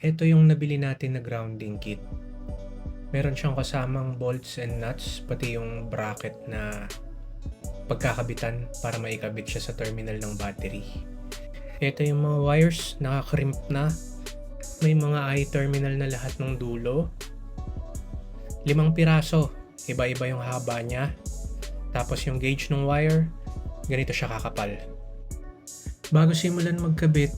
Ito yung nabili natin na grounding kit. Meron siyang kasamang bolts and nuts, pati yung bracket na pagkakabitan para maikabit siya sa terminal ng battery. Ito yung mga wires, nakakrimp na. May mga I-terminal na lahat ng dulo. 5 piraso, iba-iba yung haba niya. Tapos yung gauge ng wire, ganito siya kakapal. Bago simulan magkabit,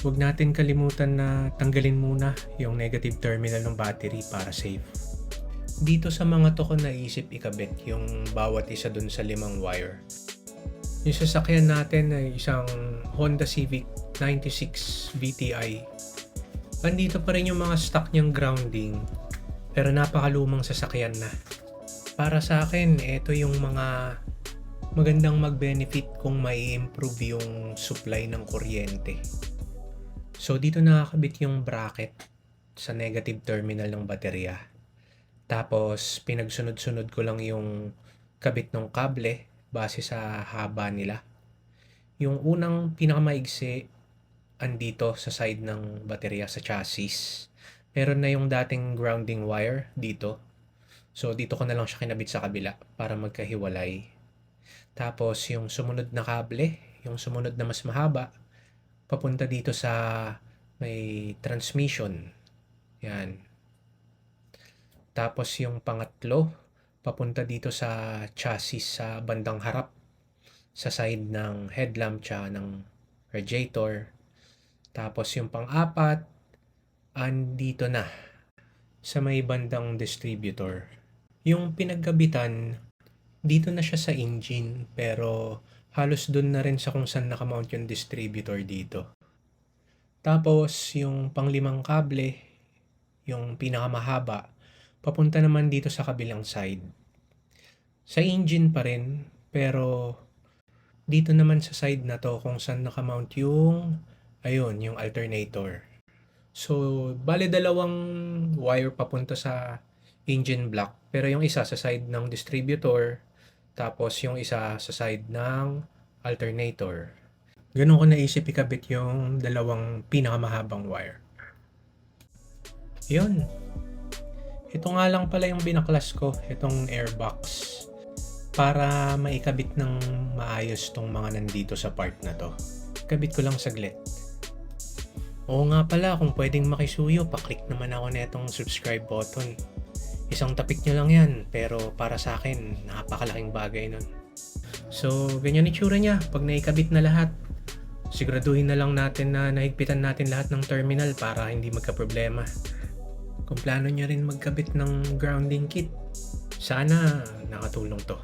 huwag natin kalimutan na tanggalin muna yung negative terminal ng battery para safe. Dito sa mga to ko naisip ikabit yung bawat isa dun sa 5 wire. Yung sasakyan natin ay isang Honda Civic 96 VTI. Andito pa rin yung mga stock niyang grounding, pero napakalumang sasakyan na. Para sa akin, ito yung mga magandang mag-benefit kung may improve yung supply ng kuryente. So dito nakakabit yung bracket sa negative terminal ng baterya. Tapos pinagsunod-sunod ko lang yung kabit ng kable base sa haba nila. Yung unang pinakamaigsi andito sa side ng baterya sa chassis. Meron na yung dating grounding wire dito. So dito ko na lang siya kinabit sa kabila para magkahiwalay. Tapos yung sumunod na kable, yung sumunod na mas mahaba, papunta dito sa may transmission. Yan. Tapos yung pangatlo, papunta dito sa chassis sa bandang harap, sa side ng headlamp tsaka ng radiator. Tapos yung pang-apat, andito na, sa may bandang distributor. Yung pinagkabitan, dito na siya sa engine, pero halos dun na rin sa kung saan nakamount yung distributor dito. Tapos yung pang-5 kable, yung pinakamahaba, papunta naman dito sa kabilang side. Sa engine pa rin, pero dito naman sa side na to kung saan nakamount yung, yung alternator. So, bale 2 wire papunta sa engine block, pero yung isa sa side ng distributor, tapos yung isa sa side ng alternator. Ganun ko naisip ikabit yung 2 pinakamahabang wire. Yun. Ito nga lang pala yung binaklas ko, itong airbox. Para maikabit ng maayos tong mga nandito sa part na to. Kabit ko lang saglit. Oo nga pala, kung pwedeng makisuyo, paklik naman ako netong subscribe button. Isang tapik nyo lang yan, pero para sa akin, napakalaking bagay nun. So, ganyan itsura niya pag naikabit na lahat. Siguraduhin na lang natin na nahigpitan natin lahat ng terminal para hindi magka-problema. Kung plano nyo rin magkabit ng grounding kit, sana nakatulong to.